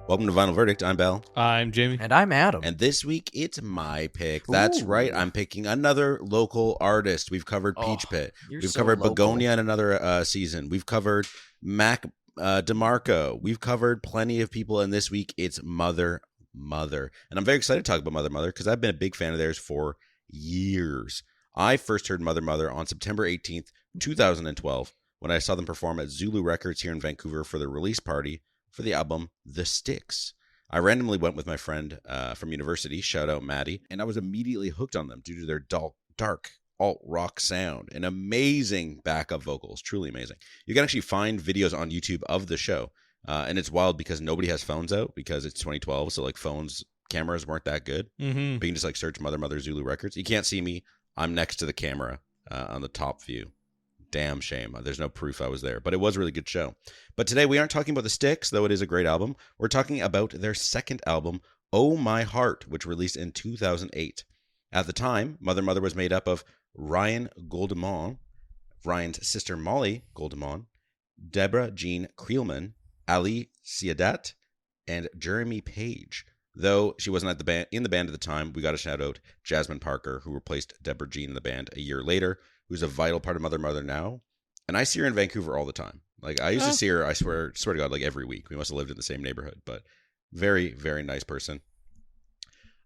Welcome to Vinyl Verdict. I'm Bell. I'm Jamie. And I'm Adam. And this week, it's my pick. That's Ooh. right. I'm picking another local artist. We've covered Peach Pit. We've so covered local. Begonia in another season. We've covered Mac DeMarco. We've covered plenty of people. And this week, it's Mother. And I'm very excited to talk about Mother because I've been a big fan of theirs for years. I first heard Mother on September 18th, 2012, when I saw them perform at Zulu Records here in Vancouver for the release party for the album The Styx. I randomly went with my friend from university, shout out Maddie, and I was immediately hooked on them due to their dark alt-rock sound and amazing backup vocals, truly amazing. You can actually find videos on YouTube of the show, and it's wild because nobody has phones out because it's 2012, so like cameras weren't that good. But you can just like search Mother Zulu Records. You can't see me. I'm next to the camera on the top view. Damn shame. There's no proof I was there, but it was a really good show. But today we aren't talking about the Styx, though it is a great album. We're talking about their second album, Oh My Heart, which released in 2008. At the time, Mother was made up of Ryan Goldemont, Ryan's sister Molly Goldemont, Deborah Jean Creelman, Ali Siadat, and Jeremy Page. Though she wasn't in the band at the time, we got to shout out Jasmine Parker, who replaced Deborah Jean in the band a year later, who's a vital part of Mother now. And I see her in Vancouver all the time. Like, I used to see her, I swear to God, like every week. We must have lived in the same neighborhood, but very, very nice person.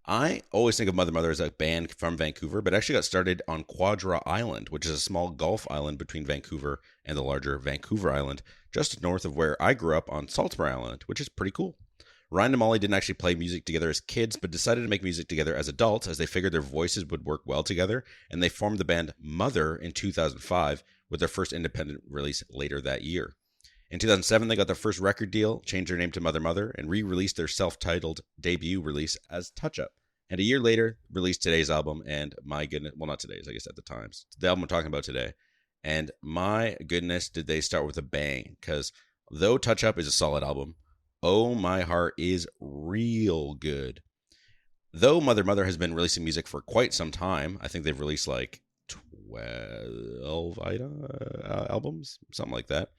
I always think of Mother as a band from Vancouver, but actually got started on Quadra Island, which is a small Gulf island between Vancouver and the larger Vancouver Island, just north of where I grew up on Salisbury Island, which is pretty cool. Ryan and Molly didn't actually play music together as kids, but decided to make music together as adults as they figured their voices would work well together, and they formed the band Mother in 2005 with their first independent release later that year. In 2007, they got their first record deal, changed their name to Mother, and re-released their self-titled debut release as Touch Up. And a year later, released today's album, and my goodness, well, not today's, I guess at the times, the album I'm talking about today. And my goodness, did they start with a bang, because though Touch Up is a solid album, Oh My Heart is real good. Though Mother has been releasing music for quite some time, I think they've released like 12 albums, something like that.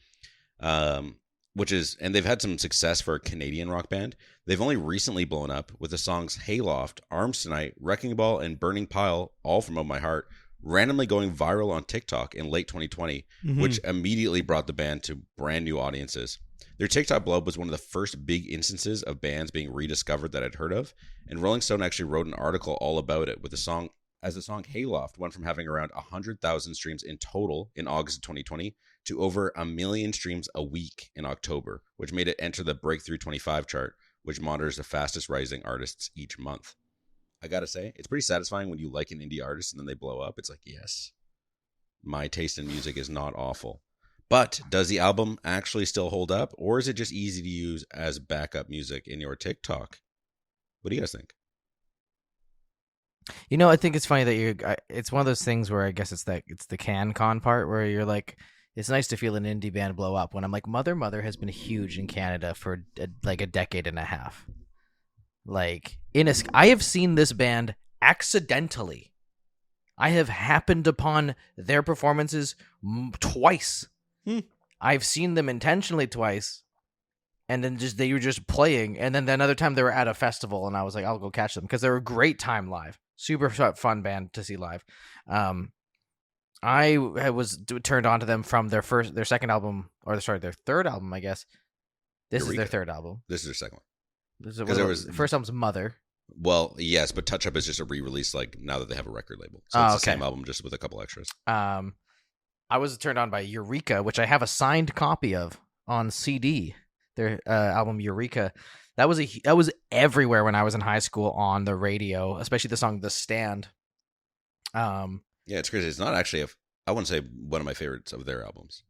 And they've had some success for a Canadian rock band. They've only recently blown up with the songs Hayloft, Arms Tonight, Wrecking Ball, and Burning Pile, all from Oh My Heart, randomly going viral on TikTok in late 2020, which immediately brought the band to brand new audiences. Their TikTok blow up was one of the first big instances of bands being rediscovered that I'd heard of, and Rolling Stone actually wrote an article all about it, with the song Hayloft went from having around 100,000 streams in total in August of 2020 to over 1 million streams a week in October, which made it enter the Breakthrough 25 chart, which monitors the fastest rising artists each month. I gotta say, it's pretty satisfying when you like an indie artist and then they blow up. It's like, yes, my taste in music is not awful. But does the album actually still hold up, or is it just easy to use as backup music in your TikTok? What do you guys think? You know, I think it's funny that it's one of those things where I guess it's the CanCon part where you're like, it's nice to feel an indie band blow up. When I'm like, Mother has been huge in Canada for like a decade and a half. Like, I have seen this band accidentally. I have happened upon their performances twice. I've seen them intentionally twice, and then they were just playing, and then another time they were at a festival, and I was like, I'll go catch them because they're a great time live. Super fun band to see live. I was turned on to them from their second album, their third album, I guess. This is their third album. This is their second one. Because the first album's Mother. Well, yes, but Touch Up is just a re-release, like now that they have a record label. So it's the same album, just with a couple extras. I was turned on by Eureka, which I have a signed copy of on CD. Their album Eureka, that was everywhere when I was in high school on the radio, especially the song "The Stand." Yeah, it's crazy. It's not actually I wouldn't say one of my favorites of their albums.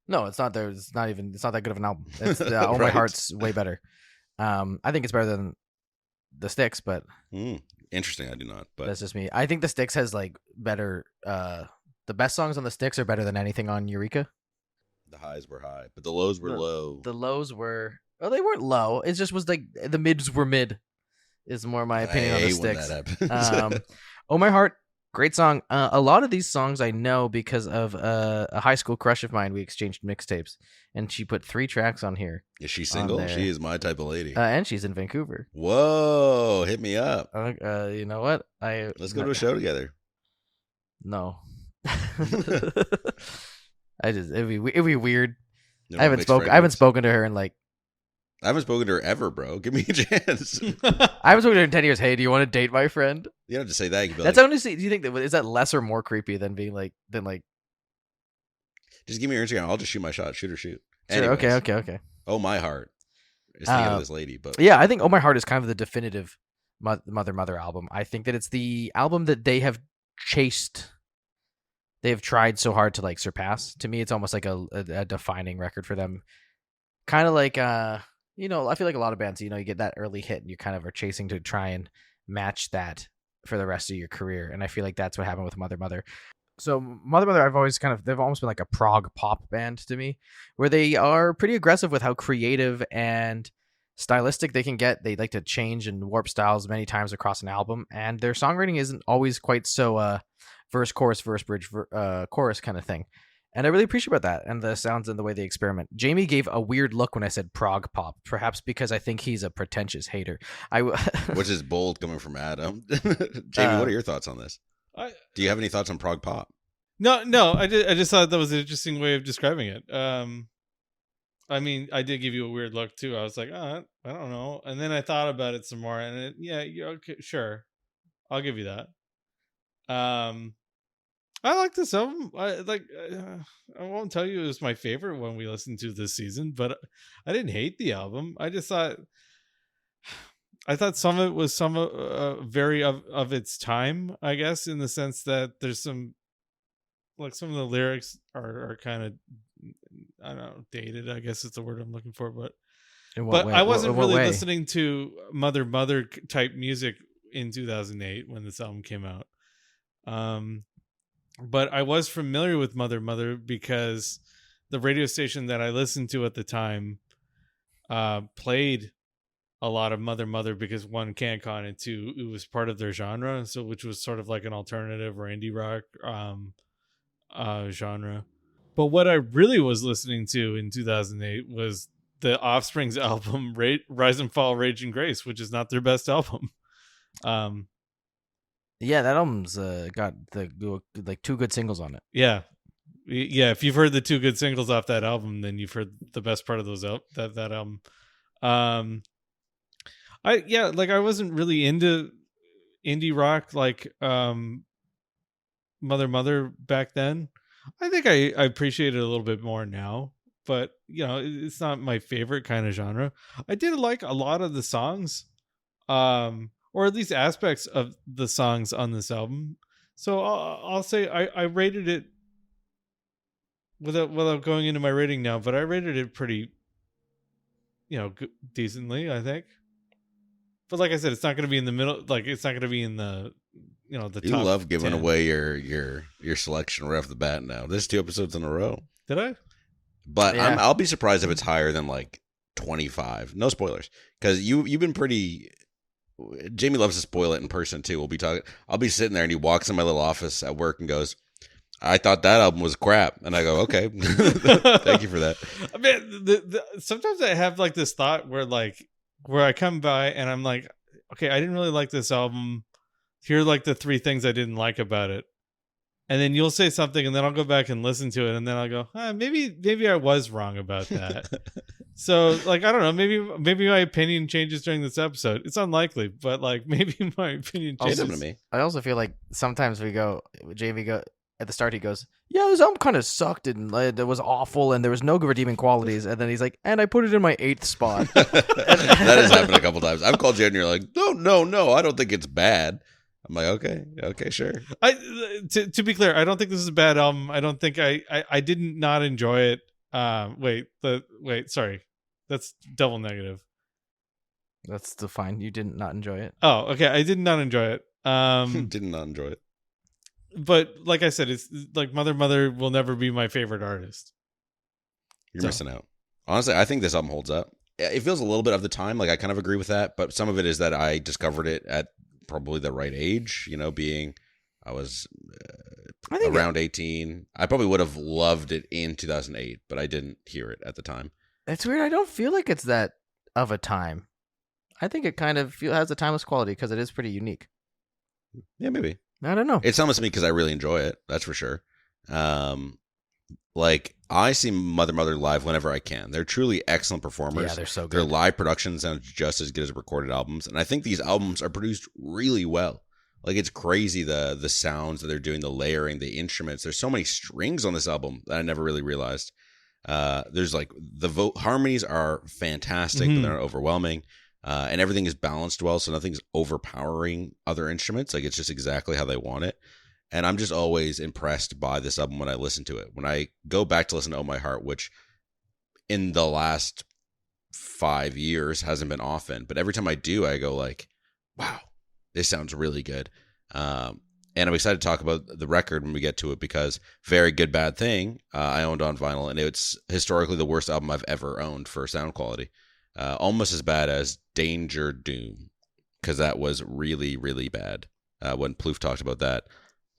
No, it's not. It's not that good of an album. It's Oh My Heart's way better. I think it's better than the Styx, but interesting. I do not. But that's just me. I think the Styx has like better. The best songs on the Styx are better than anything on Eureka. The highs were high, but the lows were low. The lows were... Oh, they weren't low. It just was like the mids were mid, is more my opinion on the Styx. When that happens. Oh My Heart Great song. A lot of these songs I know because of a high school crush of mine. We exchanged mixtapes, and she put 3 tracks on here. Is she single? there. She is my type of lady. And she's in Vancouver. Whoa, hit me up. You know what? Let's go to a show together. No. It'd be weird. You I haven't spoken to her in like. I haven't spoken to her ever, bro. Give me a chance. I haven't spoken to her in 10 years. Hey, do you want to date my friend? You don't have to say that. You can be That's like, honestly. Do you think is that less or more creepy than being like just give me your Instagram. I'll just shoot my shot. Shoot or shoot. Sure, Anyways, okay. Oh, my heart is thinking of this lady, but yeah, I think Oh My Heart is kind of the definitive Mother album. I think that it's the album that they have chased. They have tried so hard to like surpass. To me, it's almost like a defining record for them. Kind of like you know, I feel like a lot of bands, you know, you get that early hit and you kind of are chasing to try and match that for the rest of your career. And I feel like that's what happened with Mother. So Mother, I've always they've almost been like a prog pop band to me, where they are pretty aggressive with how creative and stylistic they can get. They like to change and warp styles many times across an album, and their songwriting isn't always quite so verse, chorus, bridge, chorus kind of thing. And I really appreciate about that and the sounds and the way they experiment. Jamie gave a weird look when I said prog pop, perhaps because I think he's a pretentious hater. which is bold coming from Adam. Jamie, what are your thoughts on this? Do you have any thoughts on prog pop? No. I just thought that was an interesting way of describing it. I mean, I did give you a weird look too. I was like, I don't know. And then I thought about it some more, and okay, sure, I'll give you that. I like this album. I won't tell you it was my favorite one we listened to this season, but I didn't hate the album. I thought some of it was very of its time, I guess, in the sense that there's some of the lyrics are kind of, I don't know, dated, I guess it's the word I'm looking for, but I wasn't really listening to Mother type music in 2008 when this album came out. But I was familiar with Mother because the radio station that I listened to at the time played a lot of Mother because one, CanCon, and two, it was part of their genre, so which was sort of like an alternative or indie rock genre. But what I really was listening to in 2008 was the Offspring's album Rise and Fall, Rage and Grace, which is not their best album. Yeah, that album's got like 2 good singles on it. Yeah. If you've heard the 2 good singles off that album, then you've heard the best part of that album. I wasn't really into indie rock like Mother back then. I think I appreciate it a little bit more now, but you know, it's not my favorite kind of genre. I did like a lot of the songs, or at least aspects of the songs on this album. So I'll say I rated it without going into my rating now, but I rated it pretty, decently, I think. But like I said, it's not going to be in the middle. Like it's not going to be in the, the You top love giving 10. away your selection right off the bat now. This is 2 episodes in a row. Did I? But Yeah. I'll be surprised if it's higher than like 25. No spoilers, because you've been pretty. Jamie loves to spoil it in person too. I'll be sitting there and he walks in my little office at work and goes, "I thought that album was crap," and I go, "Okay, thank you for that." I mean, sometimes I have like this thought where I come by and I'm like, okay, I didn't really like this album. Here are like the 3 things I didn't like about it. And then you'll say something and then I'll go back and listen to it and then I'll go, maybe I was wrong about that. So like, I don't know, maybe my opinion changes during this episode. It's unlikely, but like maybe my opinion Say changes. something to me. I also feel like sometimes Jamie at the start he goes, "Yeah, this album kind of sucked and it was awful and there was no redeeming qualities," and then he's like, "And I put it in my 8th spot." That has happened a couple times. I've called you and you're like, "No, I don't think it's bad." I'm like, okay, sure. To be clear, I don't think this is a bad album. I don't think I did not enjoy it. Wait, sorry. That's double negative. That's fine. You did not enjoy it. Oh, okay. I did not enjoy it. Did not enjoy it. But like I said, it's like Mother will never be my favorite artist. You're missing out. Honestly, I think this album holds up. It feels a little bit of the time. Like I kind of agree with that, but some of it is that I discovered it at probably the right age, being I was I think around 18. I probably would have loved it in 2008, but I didn't hear it at the time. it's weird. I don't feel like it's that of a time. I think it kind of has a timeless quality because it is pretty unique. Yeah, maybe. I don't know. It's almost me because I really enjoy it. That's for sure. Like I see Mother live whenever I can. They're truly excellent performers. Yeah, they're so Their good. live production sounds just as good as recorded albums, and I think these albums are produced really well. Like it's crazy the sounds that they're doing, the layering, the instruments. There's so many strings on this album that I never really realized. There's like the harmonies are fantastic, but they're not overwhelming. And everything is balanced well, so nothing's overpowering other instruments. Like it's just exactly how they want it. And I'm just always impressed by this album when I listen to it. When I go back to listen to Oh My Heart, which in the last 5 years hasn't been often, but every time I do, I go like, wow, this sounds really good. And I'm excited to talk about the record when we get to it because Very Good Bad Thing I owned on vinyl, and it's historically the worst album I've ever owned for sound quality. Almost as bad as Danger Doom, because that was really, really bad when Plouffe talked about that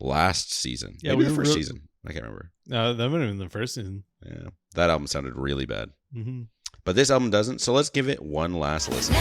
last season. Yeah, Maybe we the were first real- season. I can't remember. No, that would have been the first season. Yeah, that album sounded really bad. Mm-hmm. But this album doesn't, so let's give it one last listen.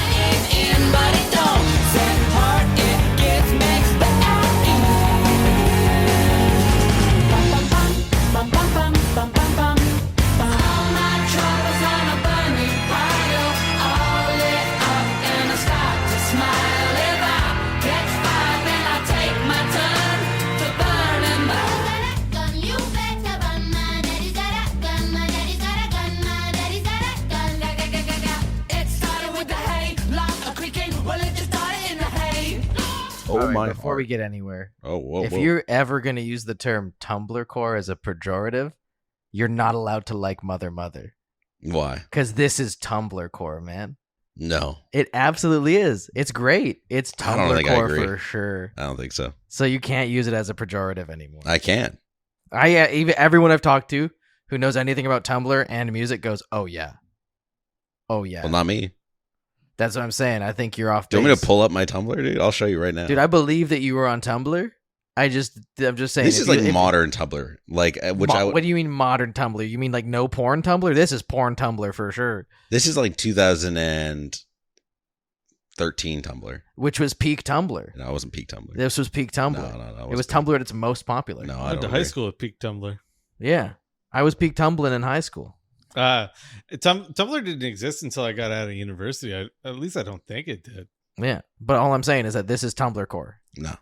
Oh All right, my before heart. we get anywhere, Oh, whoa, if whoa. you're ever going to use the term Tumblr core as a pejorative, you're not allowed to like Mother. Why? Because this is Tumblr core, man. No, It absolutely is. It's great. It's I don't Tumblr think I core agree. for sure. I don't think so. So you can't use it as a pejorative anymore. I can't. Even everyone I've talked to who knows anything about Tumblr and music goes, "Oh yeah, oh yeah." Well, not me. That's what I'm saying. I think you're off. Do you want me base. to pull up my Tumblr, dude? I'll show you right now. Dude, I believe that you were on Tumblr. I'm just saying. This if is you- like if- modern Tumblr, like which I would. What do you mean modern Tumblr? You mean like no porn Tumblr? This is porn Tumblr for sure. This is like 2013 Tumblr. Which was peak Tumblr. No, I wasn't peak Tumblr. This was peak Tumblr. No. It was Tumblr at its most popular. No, I I went don't to high agree. school at peak Tumblr. Yeah, I was peak Tumbling in high school. Tumblr didn't exist until I got out of university. At least I don't think it did. Yeah, but all I'm saying is that this is Tumblr core. No,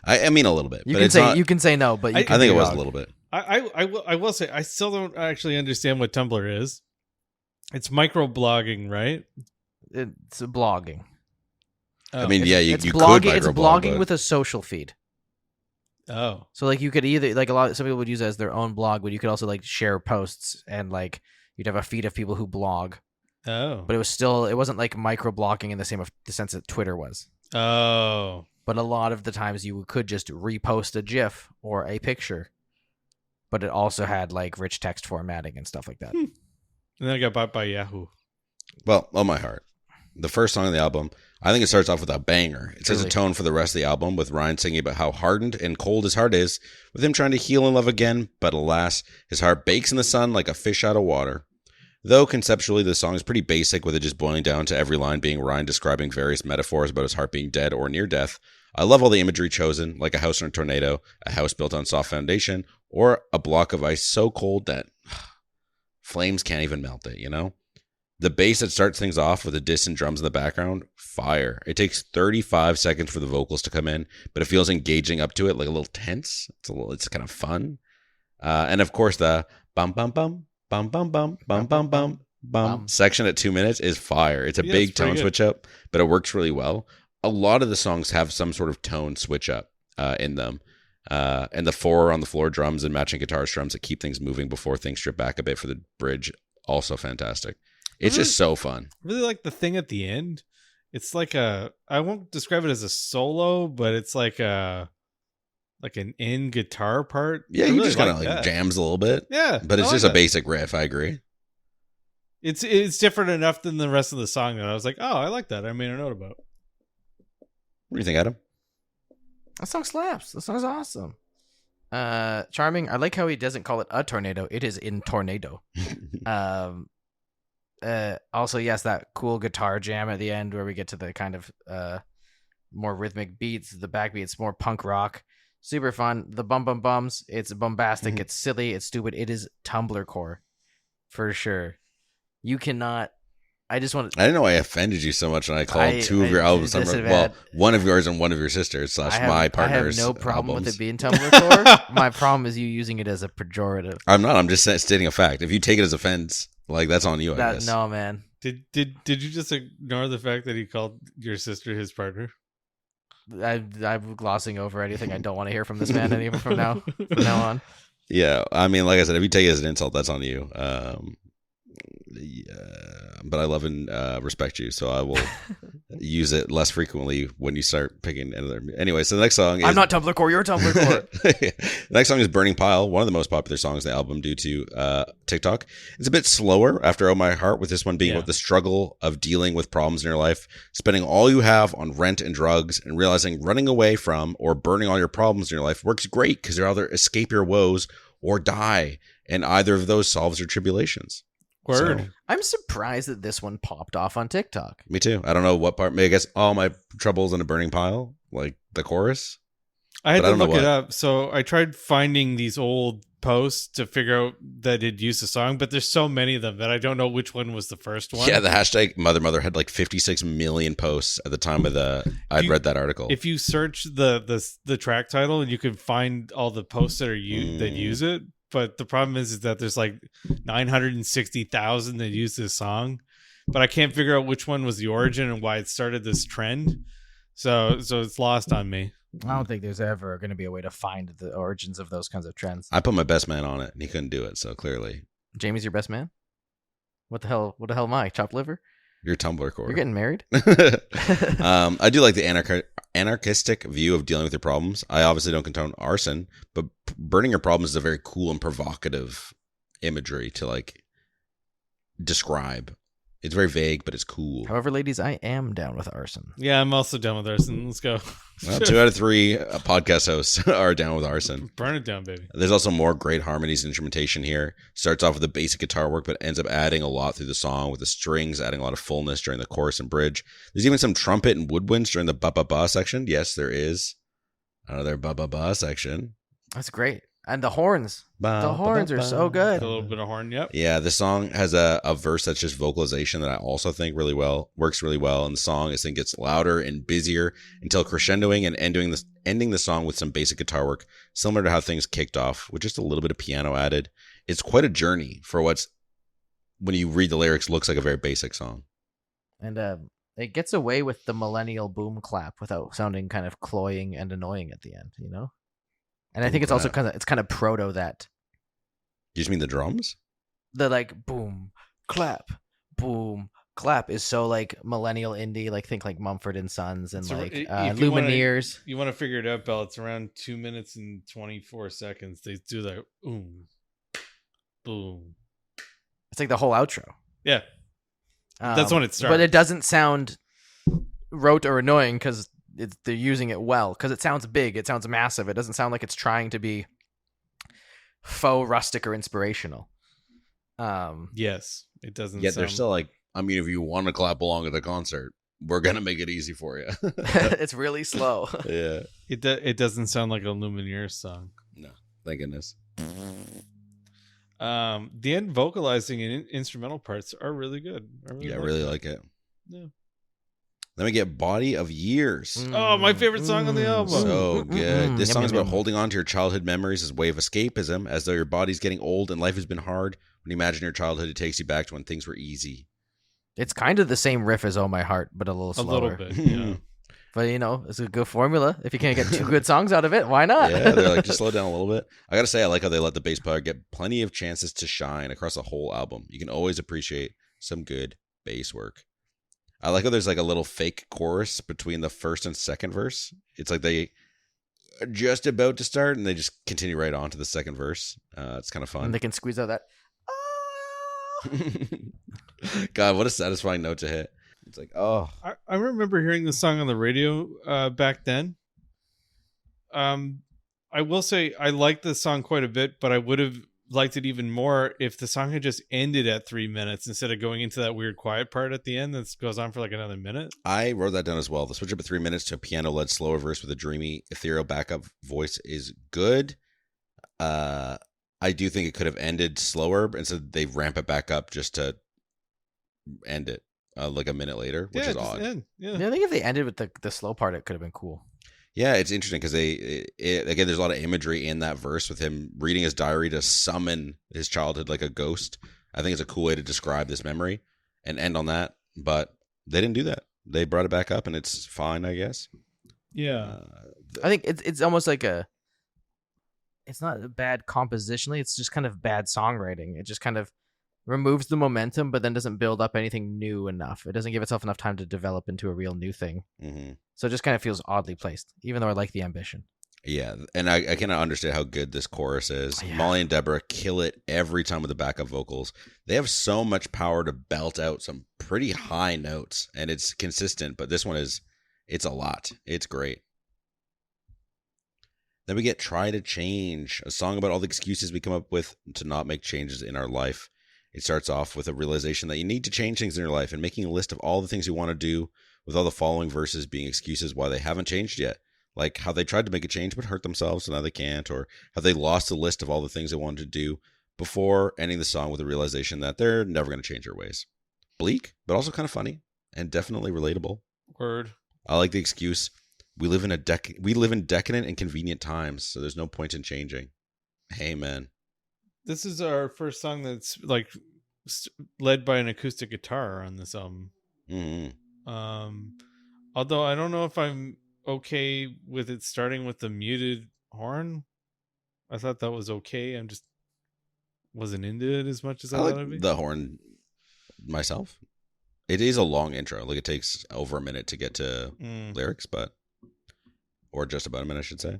I mean a little bit. You but can it's say not, you can say no, but you I can I think be it was a wrong. little bit. I will say I still don't actually understand what Tumblr is. It's microblogging, right? It's blogging. I Oh. mean, yeah, you It's could blogging. It's microblog, blogging but- with a social feed. Oh, So like you could either some people would use it as their own blog, but you could also like share posts and like you'd have a feed of people who blog. oh, But it wasn't like microblogging in the sense that Twitter was. oh. But a lot of the times you could just repost a GIF or a picture, but it also had like rich text formatting and stuff like that. And then I got bought by Yahoo. Well, Oh My Heart, the first song on the album, I think it starts off with a banger. It sets a Truly. tone for the rest of the album, with Ryan singing about how hardened and cold his heart is, with him trying to heal and love again, but alas, his heart bakes in the sun like a fish out of water. Though conceptually the song is pretty basic, with it just boiling down to every line being Ryan describing various metaphors about his heart being dead or near death, I love all the imagery chosen, like a house in a tornado, a house built on soft foundation, or a block of ice so cold that flames can't even melt it, you know? The bass that starts things off with the distant drums in the background, fire. It takes 35 seconds for the vocals to come in, but it feels engaging up to it, like a little tense. It's kind of fun. And of course the bum bum bum bum bum bum bum bum bum bum section at 2 minutes is fire. It's a Yeah, big it's pretty tone good. switch up, but it works really well. A lot of the songs have some sort of tone switch up in them. And the 4 on the floor drums and matching guitar strums that keep things moving before things strip back a bit for the bridge, also fantastic. It's just so fun. Really like the thing at the end. It's like I won't describe it as a solo, but it's like an in guitar part. Yeah, I he really just kind of like like that. jams a little bit, Yeah, but it's I just like a that. basic riff. I agree. It's different enough than the rest of the song that I was like, oh, I like that. I made a note about. What do you think, Adam? That song slaps. That song's awesome. Charming. I like how he doesn't call it a tornado. It is in tornado. Also, yes, that cool guitar jam at the end where we get to the kind of more rhythmic beats. The backbeats more punk rock. Super fun. The bum bum bums. It's bombastic. It's silly. It's stupid. It is Tumblr core, for sure. You cannot. I just want. I didn't know I offended you so much when I called two of your albums. Well, one of yours and one of your sisters / my partner's. I have no problem albums. with it being Tumblr core. My problem is you using it as a pejorative. I'm not. I'm just stating a fact. If you take it as offense, like that's on you. I guess. No, man. Did you just ignore the fact that he called your sister his partner? I'm glossing over anything I don't want to hear from this man anymore from now on. Yeah, I mean, like I said, if you take it as an insult, that's on you. But I love and respect you, so I will use it less frequently when you start picking another. Anyway, so the next song is... I'm not Tumblr core, you're Tumblr core. The next song is Burning Pile, one of the most popular songs in the album due to TikTok. It's a bit slower after Oh My Heart, with this one being about the struggle of dealing with problems in your life, spending all you have on rent and drugs, and realizing running away from or burning all your problems in your life works great because you either escape your woes or die, and either of those solves your tribulations. Word. So, I'm surprised that this one popped off on TikTok. me too. I don't know what part. I guess all my troubles in a burning pile, like the chorus. I had But I to don't know look it what. up. So I tried finding these old posts to figure out that it used the song, but there's so many of them that I don't know which one was the first one. Yeah, the hashtag Mother had like 56 million posts at the time of I'd read that article. If you search the track title, you can find all the posts that are that use it. But the problem is that there's like 960,000 that use this song, but I can't figure out which one was the origin and why it started this trend. So it's lost on me. I don't think there's ever going to be a way to find the origins of those kinds of trends. I put my best man on it, and he couldn't do it. So clearly, Jamie's your best man? What the hell am I? Chopped liver? you're Tumblr core. You're getting married? I do like the anarchistic view of dealing with your problems. I obviously don't condone arson, but burning your problems is a very cool and provocative imagery to like describe. It's very vague, but it's cool. However, ladies, I am down with arson. Yeah, I'm also done with arson. Let's go. Well, 2 out of 3 podcast hosts are down with arson. Burn it down, baby. There's also more great harmonies and instrumentation here. Starts off with the basic guitar work, but ends up adding a lot through the song, with the strings adding a lot of fullness during the chorus and bridge. There's even some trumpet and woodwinds during the ba-ba-ba section. Yes, there is another ba-ba-ba section. That's great. And the horns. Ba, The horns are so good. A little bit of horn. Yep. Yeah, the song has a verse that's just vocalization that I also think works really well. And the song, I think, gets louder and busier until crescendoing and ending the song with some basic guitar work, similar to how things kicked off, with just a little bit of piano added. It's quite a journey for what's, when you read the lyrics, looks like a very basic song. And it gets away with the millennial boom clap without sounding kind of cloying and annoying at the end, you know? And I think it's also kind of proto that. You just mean the drums? The like boom, clap is so like millennial indie, like think like Mumford and Sons and So like if you wanna- Lumineers. You want to figure it out, Bell? It's around 2 minutes and 24 seconds. They do that. Boom. Boom. It's like the whole outro. Yeah. That's when it starts. But it doesn't sound rote or annoying because they're using it well, because it sounds big, it sounds massive. It doesn't sound like it's trying to be faux rustic or inspirational. Yes. It doesn't Yet sound... they're still like, I mean, if you want to clap along at the concert, we're going to make it easy for you. It's really slow. Yeah. It doesn't sound like a Lumineers song. No, thank goodness. The end vocalizing and instrumental parts are really good. I Really like it. Yeah. Then we get Body of Years. Oh, my favorite song on the album. So good. This Yum, song is yum, about yum. holding on to your childhood memories as a way of escapism, as though your body's getting old and life has been hard. When you imagine your childhood, it takes you back to when things were easy. It's kind of the same riff as Oh My Heart, but a little A slower. little bit. Yeah. But you know, it's a good formula. If you can't get 2 good songs out of it, why not? Yeah, they're like, just slow down a little bit. I gotta say, I like how they let the bass player get plenty of chances to shine across the whole album. You can always appreciate some good bass work. I like how there's like a little fake chorus between the first and second verse. It's like they are just about to start and they just continue right on to the second verse. It's kind of fun. And they can squeeze out that. God, what a satisfying note to hit. It's like, oh. I remember hearing the song on the radio back then. I will say I like this song quite a bit, but I would have liked it even more if the song had just ended at 3 minutes instead of going into that weird quiet part at the end that goes on for like another minute. I wrote that down as well. The switch up at 3 minutes to a piano-led slower verse with a dreamy, ethereal backup voice is good. I do think it could have ended slower, and so they ramp it back up just to end it like a minute later, which is odd. Yeah. I think if they ended with the slow part, it could have been cool. Yeah, it's interesting because again, there's a lot of imagery in that verse with him reading his diary to summon his childhood like a ghost. I think it's a cool way to describe this memory and end on that. But they didn't do that. They brought it back up, and it's fine, I guess. Yeah. I think it's almost like it's not a bad compositionally. It's just kind of bad songwriting. It just kind of removes the momentum, but then doesn't build up anything new enough. It doesn't give itself enough time to develop into a real new thing. Mm-hmm. So it just kind of feels oddly placed, even though I like the ambition. Yeah, and I cannot understand how good this chorus is. Yeah. Molly and Deborah kill it every time with the backup vocals. They have so much power to belt out some pretty high notes, and it's consistent, but this one it's a lot. It's great. Then we get Try to Change, a song about all the excuses we come up with to not make changes in our life. It starts off with a realization that you need to change things in your life and making a list of all the things you want to do, with all the following verses being excuses why they haven't changed yet. Like how they tried to make a change but hurt themselves so now they can't, or how they lost the list of all the things they wanted to do, before ending the song with a realization that they're never going to change their ways. Bleak, but also kind of funny and definitely relatable. Word. I like the excuse. We live in decadent and convenient times, so there's no point in changing. Amen. This is our first song that's like led by an acoustic guitar on this album. Mm-hmm. Although I don't know if I'm okay with it starting with the muted horn. I thought that was okay. I'm just wasn't into it as much as I thought it'd be. The horn myself. It is a long intro. Like it takes over a minute to get to lyrics, or just about a minute, I should say.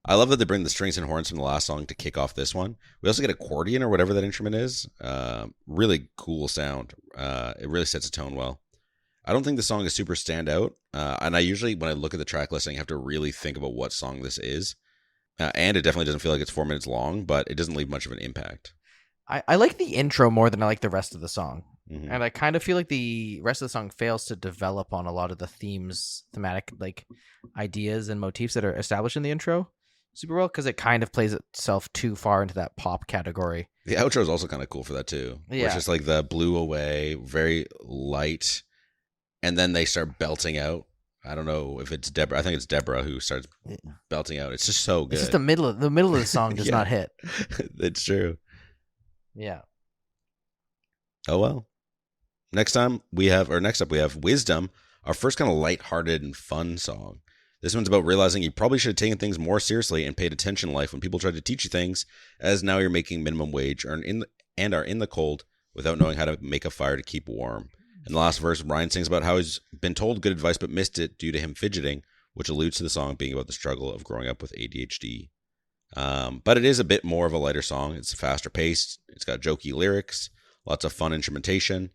I love that they bring the strings and horns from the last song to kick off this one. We also get accordion or whatever that instrument is. Really cool sound. It really sets a tone well. I don't think the song is super standout. And I usually, when I look at the track listing, have to really think about what song this is. And it definitely doesn't feel like it's 4 minutes long, but it doesn't leave much of an impact. I like the intro more than I like the rest of the song. Mm-hmm. And I kind of feel like the rest of the song fails to develop on a lot of the thematic like ideas and motifs that are established in the intro super well, because it kind of plays itself too far into that pop category. The outro is also kind of cool for that too. Yeah. It's just like the blew away, very light, and then they start belting out. I don't know if it's Deborah. I think it's Deborah who starts belting out. It's just so good. It's just the middle of the song does not hit. It's true. Yeah. Oh well. Next up we have Wisdom, our first kind of lighthearted and fun song. This one's about realizing you probably should have taken things more seriously and paid attention in life when people tried to teach you things, as now you're making minimum wage and are in the cold without knowing how to make a fire to keep warm. In the last verse, Ryan sings about how he's been told good advice but missed it due to him fidgeting, which alludes to the song being about the struggle of growing up with ADHD. But it is a bit more of a lighter song. It's faster paced. It's got jokey lyrics, lots of fun instrumentation.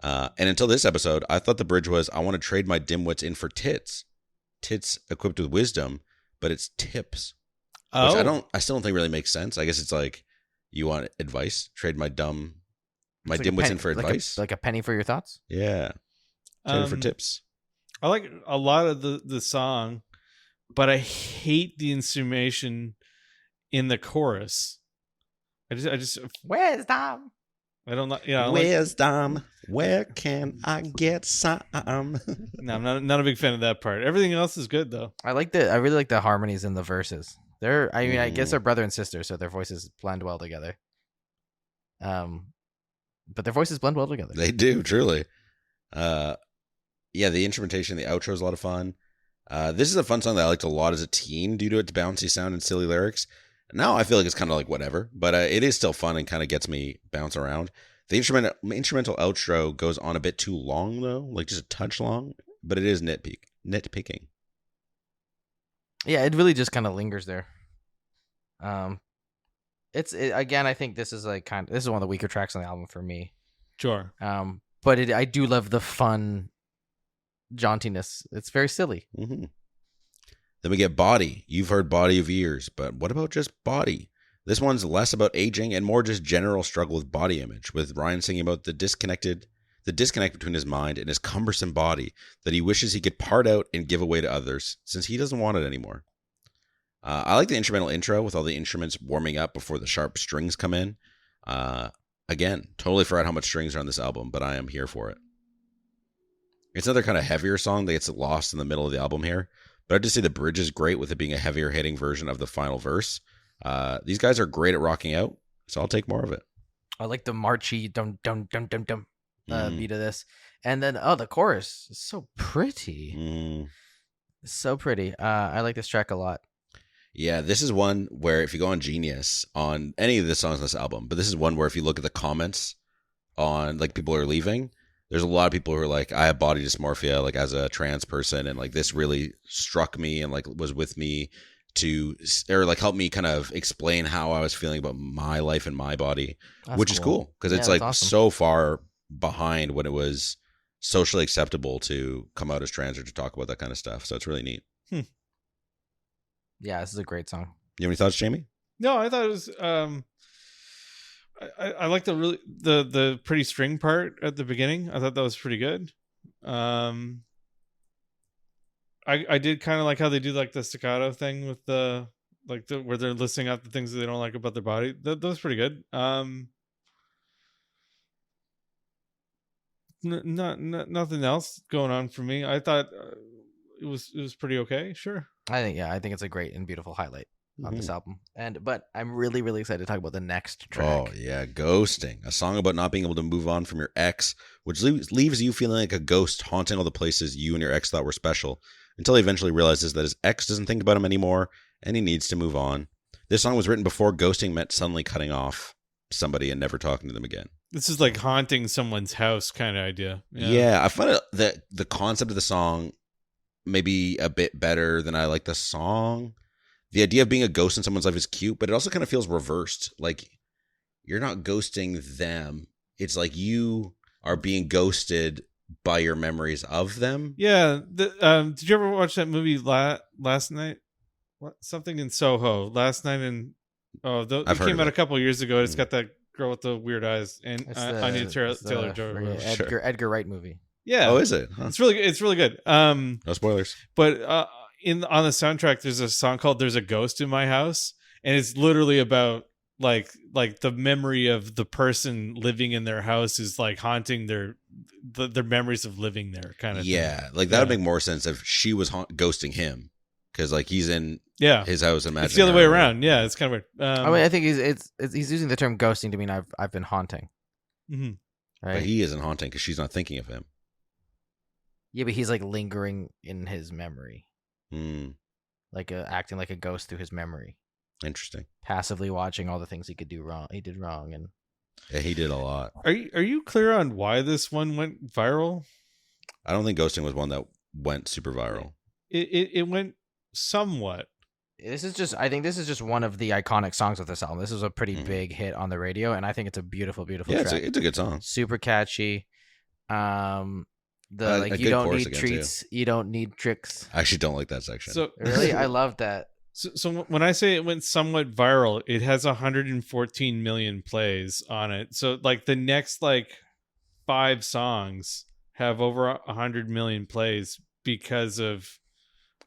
And until this episode, I thought the bridge was, I want to trade my dimwits in for tits. Tits equipped with wisdom, but it's tips. Which I still don't think really makes sense. I guess it's like, you want advice? Trade my dimwits in for advice? Like a penny for your thoughts? Yeah. Trade it for tips. I like a lot of the song, but I hate the instrumentation in the chorus. I just Wisdom. I don't know. Yeah, Wisdom. Where can I get some? No, I'm not a big fan of that part. Everything else is good though. I really like the harmonies in the verses. I guess they're brother and sister, so their voices blend well together. But their voices blend well together. They do, truly. Yeah, the instrumentation, the outro is a lot of fun. This is a fun song that I liked a lot as a teen due to its bouncy sound and silly lyrics. Now I feel like it's kind of like whatever, but it is still fun and kind of gets me bounce around. The instrumental outro goes on a bit too long though, like just a touch long, but it is nitpicking. Yeah, it really just kind of lingers there. Again, I think this is this is one of the weaker tracks on the album for me. Sure. But I do love the fun jauntiness. It's very silly. Mm-hmm. Then we get Body. You've heard Body of Years, but what about just Body? This one's less about aging and more just general struggle with body image, with Ryan singing about the disconnect between his mind and his cumbersome body that he wishes he could part out and give away to others, since he doesn't want it anymore. I like the instrumental intro with all the instruments warming up before the sharp strings come in. Again, totally forgot how much strings are on this album, but I am here for it. It's another kind of heavier song that gets lost in the middle of the album here, but I just say the bridge is great with it being a heavier hitting version of the final verse. These guys are great at rocking out, so I'll take more of it. I like the marchy dum dum dum dum dum beat of this, and then the chorus is so pretty, so pretty. I like this track a lot. Yeah, this is one where if you go on Genius on any of the songs on this album, but this is one where if you look at the comments on like people are leaving, there's a lot of people who are like, I have body dysmorphia, like as a trans person, and like this really struck me and like was with me to, or like help me kind of explain how I was feeling about my life and my body, which is cool because it's like awesome. So far behind when it was socially acceptable to come out as trans or to talk about that kind of stuff. So it's really neat. Yeah, this is a great song. You have any thoughts, Jamie? No, I thought it was I like the pretty string part at the beginning. I thought that was pretty good. I did kind of like how they do like the staccato thing with where they're listing out the things that they don't like about their body. That was pretty good. Nothing else going on for me. I thought it was pretty okay. Sure. I think it's a great and beautiful highlight on this album. But I'm really, really excited to talk about the next track. Oh yeah, Ghosting, a song about not being able to move on from your ex, which leaves you feeling like a ghost haunting all the places you and your ex thought were special, until he eventually realizes that his ex doesn't think about him anymore and he needs to move on. This song was written before ghosting meant suddenly cutting off somebody and never talking to them again. This is like haunting someone's house kind of idea. Yeah, I find that the concept of the song maybe a bit better than I like the song. The idea of being a ghost in someone's life is cute, but it also kind of feels reversed. Like you're not ghosting them. It's like you are being ghosted by your memories of them. Yeah. Did you ever watch that movie last night? What, something in Soho last night? It came out a couple of years ago. It's got that girl with the weird eyes, and Anya Taylor-Joy. Edgar Wright movie. Yeah. Oh, is it? Huh. It's really good. No spoilers. But on the soundtrack, there's a song called "There's a Ghost in My House," and it's literally about like the memory of the person living in their house is like haunting their memories of living there, kind of. Yeah, thing. Like that would make more sense if she was ghosting him, because like he's in his house. Imagining it's the other way around. Yeah, it's kind of weird. I mean, I think he's using the term ghosting to mean I've been haunting. Mm-hmm. Right? But he isn't haunting because she's not thinking of him. Yeah, but he's like lingering in his memory, like acting like a ghost through his memory. Interesting. Passively watching all the things he did wrong, and yeah, he did a lot. Are you clear on why this one went viral? I don't think Ghosting was one that went super viral. It went somewhat. I think this is just one of the iconic songs of this album. This is a pretty big hit on the radio, and I think it's a beautiful, beautiful track. It's a good song. Super catchy. You don't need treats, you don't need tricks. I actually don't like that section. So really, I love that. So when I say it went somewhat viral, it has 114 million plays on it. So like the next 5 songs have over 100 million plays because of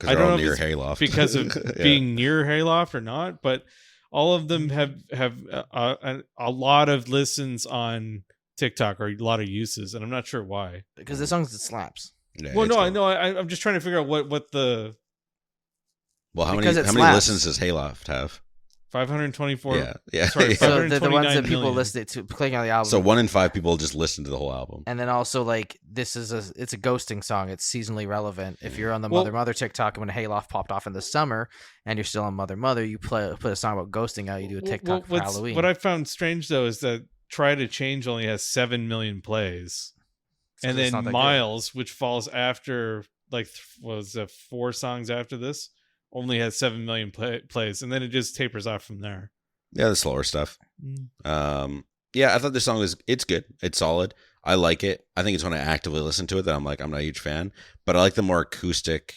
I don't know near Hayloft. because of being near Hayloft or not, but all of them have a lot of listens on TikTok or a lot of uses, and I'm not sure why. Because the song slaps. Yeah, well, no, cool. I know. I'm just trying to figure out what the. Well, how many listens does Hayloft have? 524. Yeah. Sorry, so the ones that people listen to clicking on the album. So 1 in 5 people just listen to the whole album. And then also it's a ghosting song. It's seasonally relevant. If you're on the Mother TikTok when Hayloft popped off in the summer and you're still on Mother, you put a song about ghosting out. You do a TikTok for Halloween. What I found strange though is that Try to Change only has 7 million plays, and then Miles, good. Which falls after 4 songs after this, only has 7 million plays, and then it just tapers off from there. Yeah, the slower stuff. Yeah, I thought this song it's good. It's solid. I like it. I think it's when I actively listen to it that I'm not a huge fan, but I like the more acoustic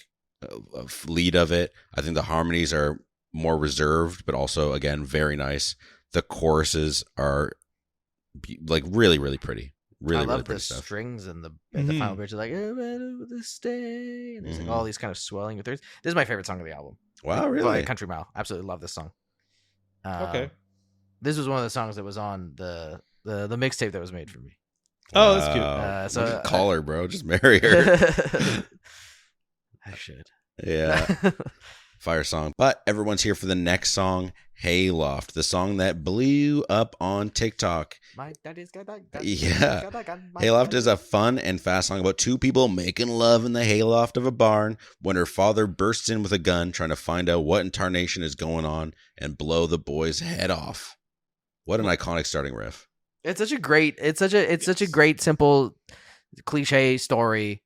lead of it. I think the harmonies are more reserved, but also again very nice. The choruses are like really, really pretty. Really, I really love pretty the stuff. strings and the final bridge are like this day, and there's like all these kind of swelling with thirds. This is my favorite song of the album. Wow, Like, really? Country Mile. Absolutely love this song. Okay. This was one of the songs that was on the mixtape that was made for me. Oh, that's cute. Wow. So, Look at- call her, bro. Just marry her. I should. Yeah. Fire song. But everyone's here for the next song, Hayloft, the song that blew up on TikTok. My daddy's got that gun. Yeah. Got that gun. My Hayloft daddy- is a fun and fast song about two people making love in the hayloft of a barn when her father bursts in with a gun trying to find out what in tarnation is going on and blow the boy's head off. What an iconic starting riff. It's such a great simple cliche story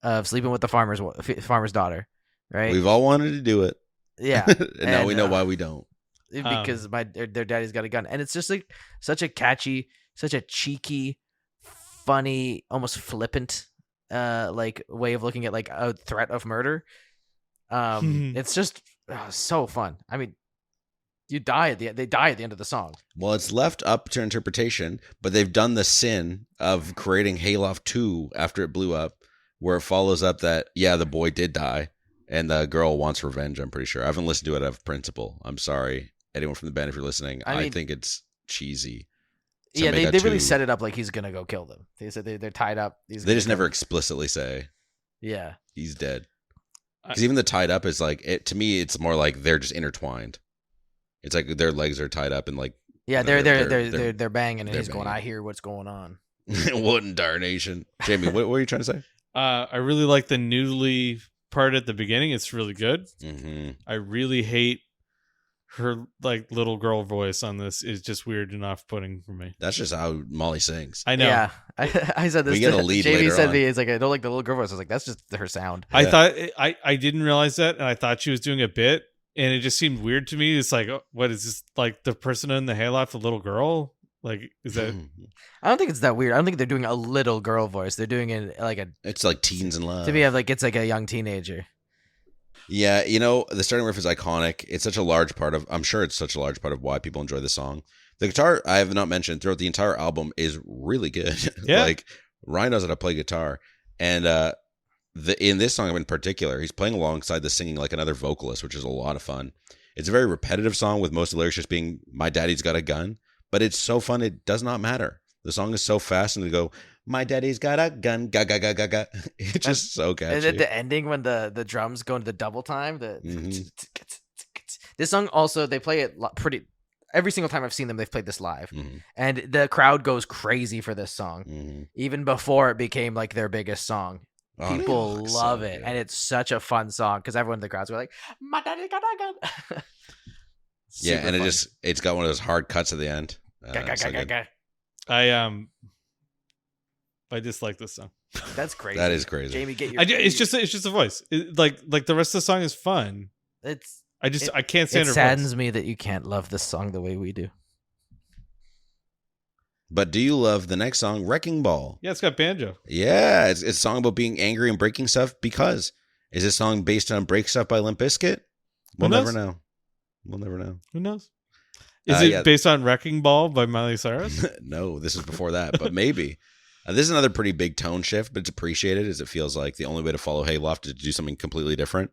of sleeping with the farmer's daughter, right? We've all wanted to do it. Yeah. And now we And, know why we don't. Because their daddy's got a gun, and it's just like such a catchy, such a cheeky, funny, almost flippant like way of looking at like a threat of murder. It's just so fun. I mean, they die at the end of the song. Well, it's left up to interpretation, but they've done the sin of creating Hayloft 2 after it blew up, where it follows up that, yeah, the boy did die, and the girl wants revenge, I'm pretty sure. I haven't listened to it out of principle. I'm sorry, anyone from the band, if you're listening. I think it's cheesy. to Yeah, make they a really 2. set it up like he's going to go kill them. They said they're tied up. They just never explicitly say Yeah. he's dead. Because even the tied up is like, to me, it's more like they're just intertwined. It's like their legs are tied up and like, Yeah, they're banging, and they're he's going, banging. I hear what's going on. what in darnation. Jamie, what were you trying to say? I really like the noodly part at the beginning. It's really good. Mm-hmm. I really hate her like little girl voice on this. Is just weird and off-putting for me. That's just how Molly sings. I know. Yeah, I said this. We get a to- lead Jamie later said on. me, it's like, I don't like the little girl voice. I was like, that's just her sound. I Yeah. thought I didn't realize that, and I thought she was doing a bit, and it just seemed weird to me. It's like, oh, what is this? Like the person in the hayloft, the little girl? Like, is that? I don't think it's that weird. I don't think they're doing a little girl voice. They're doing it like a, It's like teens in love. to me, like it's like a young teenager. Yeah, the starting riff is iconic. It's such a large part of, I'm sure it's such a large part of why people enjoy the song. The guitar, I have not mentioned, throughout the entire album is really good. Yeah. Like, Ryan knows how to play guitar. And in this song in particular, he's playing alongside the singing like another vocalist, which is a lot of fun. It's a very repetitive song with most of the lyrics just being, my daddy's got a gun. But it's so fun, it does not matter. The song is so fast, and they go, my daddy's got a gun, ga ga ga ga ga. It's just so catchy. And at the ending, when the drums go into the double time, Mhm. this song also, they play it pretty. Every single time I've seen them, they've played this live, Mhm, and the crowd goes crazy for this song. mhm. Even before it became like their biggest song, Oh, people fuck, so love it, good. and it's such a fun song because everyone in the crowds were like, "My daddy got a gun." Yeah, Super and fun. it's got one of those hard cuts at the end. Ga, ga, So ga, ga, good. ga. I dislike this song. That's crazy. That is crazy. Jamie, get your. It's just a voice. Like the rest of the song is fun. It's. I can't stand It her saddens voice. me that you can't love this song the way we do. But do you love the next song, Wrecking Ball? Yeah, it's got banjo. Yeah, it's a song about being angry and breaking stuff. Because is this song based on Break Stuff by Limp Bizkit? We'll Who never knows? know. We'll never know. Who knows? Is it Yeah. based on Wrecking Ball by Miley Cyrus? No, this is before that, but maybe. This is another pretty big tone shift, but it's appreciated as it feels like the only way to follow Hayloft is to do something completely different.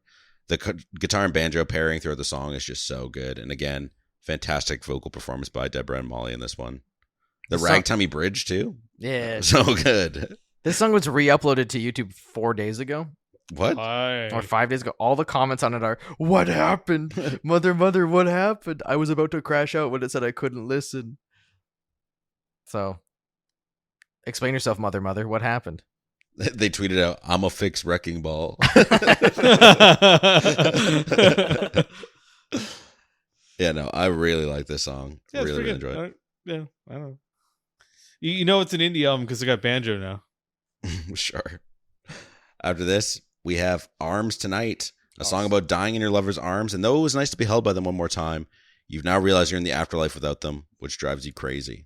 The guitar and banjo pairing throughout the song is just so good. And again, fantastic vocal performance by Deborah and Molly in this one. The The song- ragtimey bridge, too. Yeah. So good. This song was re-uploaded to YouTube 4 days ago What? Why? or 5 days ago. All the comments on it are, "What happened? Mother, what happened? I was about to crash out when it said I couldn't listen." So, explain yourself, mother. What happened? They tweeted out, I'm a fix Wrecking Ball. Yeah, no, I really like this song. Yeah, it's really, pretty really good. enjoy it. I don't know. You know it's an indie album because it got banjo now. Sure. After this, we have Arms Tonight, a song Awesome. about dying in your lover's arms. And though it was nice to be held by them one more time, you've now realized you're in the afterlife without them, which drives you crazy.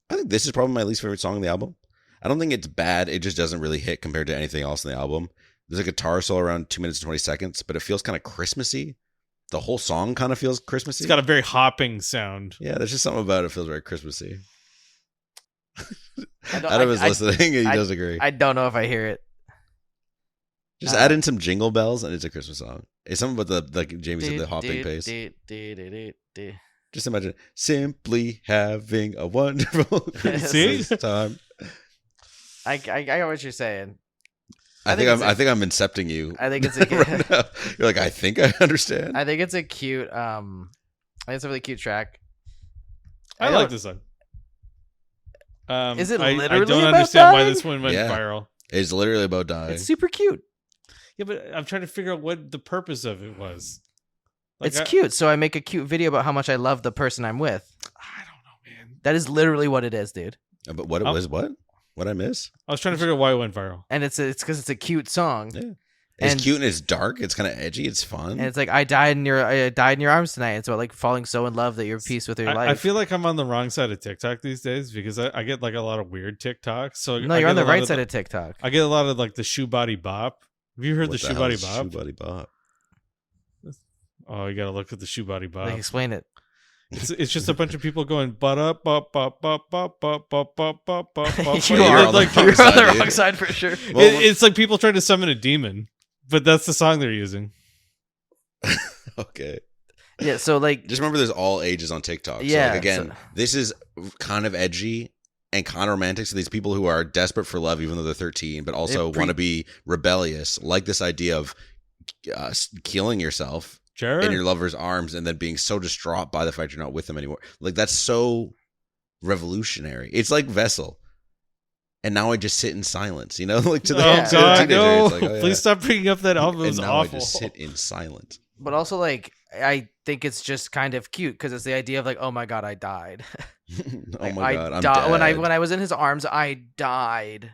I think this is probably my least favorite song on the album. I don't think it's bad. It just doesn't really hit compared to anything else on the album. There's a guitar solo around 2 minutes and 20 seconds, but it feels kind of Christmassy. The whole song kind of feels Christmassy. It's got a very hopping sound. Yeah, there's just something about it feels very Christmassy. don't- Adam is I- listening and he I- does agree. I don't know if I hear it. Just add in some jingle bells and it's a Christmas song. It's something about the like Jamie said, the hopping pace. Just imagine simply having a wonderful Christmas time. I get what you're saying. I think I'm incepting you. I think it's a right now. You're like, I think I understand. I think it's a cute I think it's a really cute track. I like this song. Is it I literally don't about understand why dying? this one went Yeah. viral. It's literally about dying. It's super cute. Yeah, but I'm trying to figure out what the purpose of it was. It's cute, so I make a cute video about how much I love the person I'm with. I don't know, man. That is literally what it is, dude. But what it was, what? What I miss? I was trying to figure out why it went viral. And it's because it's a cute song. Yeah. It's And- cute and it's dark. It's kind of edgy. It's fun. And it's like I died in your arms tonight. It's about like falling so in love that you're at peace with your life. I feel like I'm on the wrong side of TikTok these days because I get like a lot of weird TikToks. So no, I you're on get the a lot right side of TikTok. I get a lot of like the shoe body bop. Have you heard What the shoe hell body is bop? Shoe Body Bop. Oh, you gotta look at the shoe body bop. Like, explain it. It's just a bunch of people going but up bop bop bop bop bop bop bop bop bop. You you're are on the like wrong you're on side, the dude. wrong side for sure. Well, It's like people trying to summon a demon, but that's the song they're using. Okay. Yeah, so like Just remember there's all ages on TikTok. So Yeah, like, again, so- this is kind of edgy and kind of romantic. So these people who are desperate for love, even though they're 13, but also It pre- want to be rebellious, like this idea of killing yourself Sure. in your lover's arms and then being so distraught by the fact you're not with them anymore. Like that's so revolutionary. It's like Vessel. And now I just sit in silence, you know, like to the, Oh Yeah. to the God, teenager, no! it's like, oh, yeah. Please stop bringing up that album. It was And now awful. I just sit in silence. but also like I think it's just kind of cute because it's the idea of like, oh my god, I died. Oh Like, my God, I'm di- when dead. when I was in his arms, I died.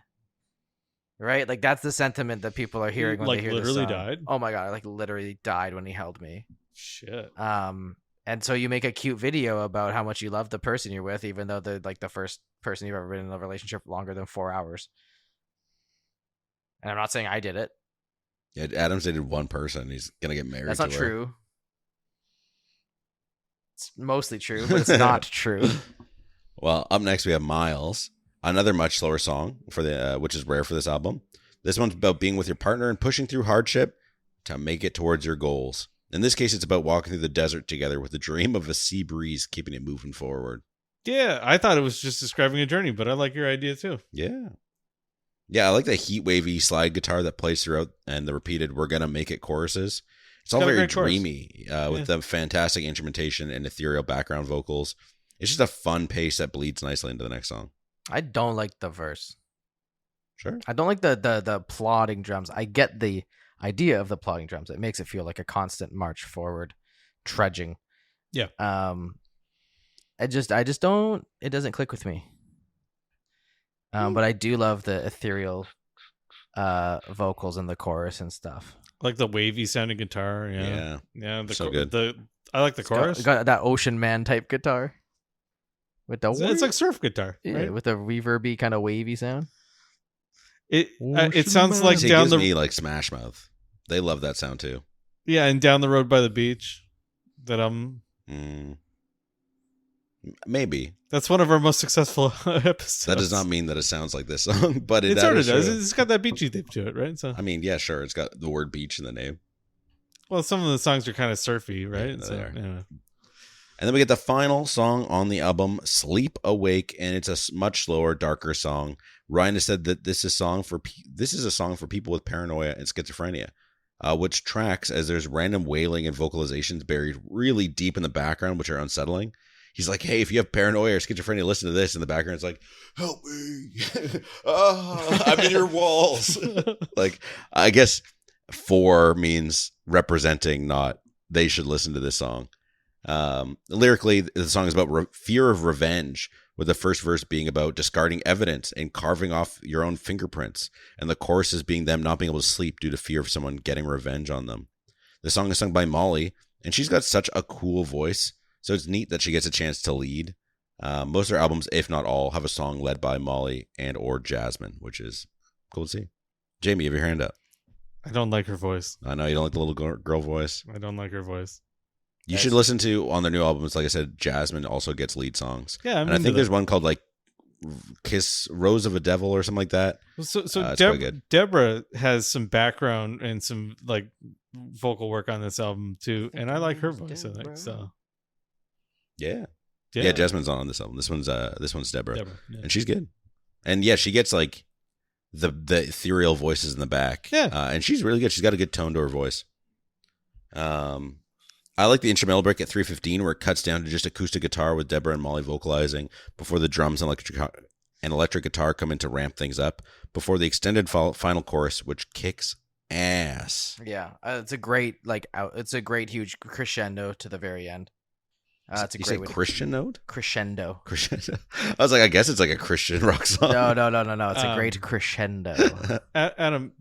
Right? Like that's the sentiment that people are hearing when Like, they hear literally this song. died? Oh my god, I like literally died when he held me. Shit. And so you make a cute video about how much you love the person you're with, even though they're like the first person you've ever been in a relationship longer than 4 hours. And I'm not saying I did it. Yeah, Adam's dated one person. He's gonna get married. That's to not her. true. It's mostly true, but it's not true. Well, up next we have Miles, another much slower song for the which is rare for this album. This one's about being with your partner and pushing through hardship to make it towards your goals. In this case, it's about walking through the desert together with the dream of a sea breeze keeping it moving forward. Yeah, I thought it was just describing a journey, but I like your idea too. Yeah. Yeah, I like the heat wavy slide guitar that plays throughout and the repeated "We're gonna make it" choruses. It's all got a very great chorus. dreamy with the fantastic instrumentation and ethereal background vocals. It's just a fun pace that bleeds nicely into the next song. I don't like the verse. Sure. I don't like the plodding drums. I get the idea of the plodding drums. It makes it feel like a constant march forward, trudging. Yeah. I just don't. It doesn't click with me. But I do love the ethereal vocals in the chorus and stuff. Like the wavy sounding guitar. Yeah. Yeah. So good. I like the It's got- chorus. got that Ocean Man type guitar with the It's like surf guitar, yeah, right? with a reverby kind of wavy sound. It sounds like See, it down gives the me like Smash Mouth. They love that sound too. yeah, and down the road by the beach. Maybe That's one of our most successful episodes. that does not mean that it sounds like this song, but It that sort of is does. true. It's got that beachy theme to it, right? So, I mean, yeah, sure. It's got the word beach in the name. well, some of the songs are kind of surfy, right? Yeah, so, they are. yeah. And then we get the final song on the album, "Sleep Awake," and it's a much slower, darker song. Ryan has said that this is a song for people with paranoia and schizophrenia, which tracks as there's random wailing and vocalizations buried really deep in the background, which are unsettling. He's like, hey, if you have paranoia or schizophrenia, listen to this. In the background, it's like, help me. I'm in your walls. Like, I guess 4 means representing, not they should listen to this song. Lyrically, the song is about fear of revenge, with the first verse being about discarding evidence and carving off your own fingerprints, and the chorus is being them not being able to sleep due to fear of someone getting revenge on them. The song is sung by Molly, and she's got such a cool voice, so it's neat that she gets a chance to lead. Most of her albums, if not all, have a song led by Molly and or Jasmine, which is cool to see. Jamie, you have your hand up. I don't like her voice. I know you don't like the little girl voice. I don't like her voice. You should listen to on their new albums. Like I said, Jasmine also gets lead songs. Yeah, and I think there's one called like Kiss Rose of a Devil or something like that. So it's quite good. Deborah has some background and some like vocal work on this album too, and I like her voice. I think so. Yeah, Jasmine's on this album. This one's Deborah. Yeah. And she's good. And yeah, she gets like the ethereal voices in the back. Yeah, and she's really good. She's got a good tone to her voice. I like the instrumental break at 3:15 where it cuts down to just acoustic guitar with Deborah and Molly vocalizing before the drums and electric guitar come in to ramp things up before the extended final chorus, which kicks ass. Yeah, it's a great huge crescendo to the very end. It's a you great say Christian note? Crescendo. I was like, I guess it's like a Christian rock song. No. It's a great crescendo. Adam,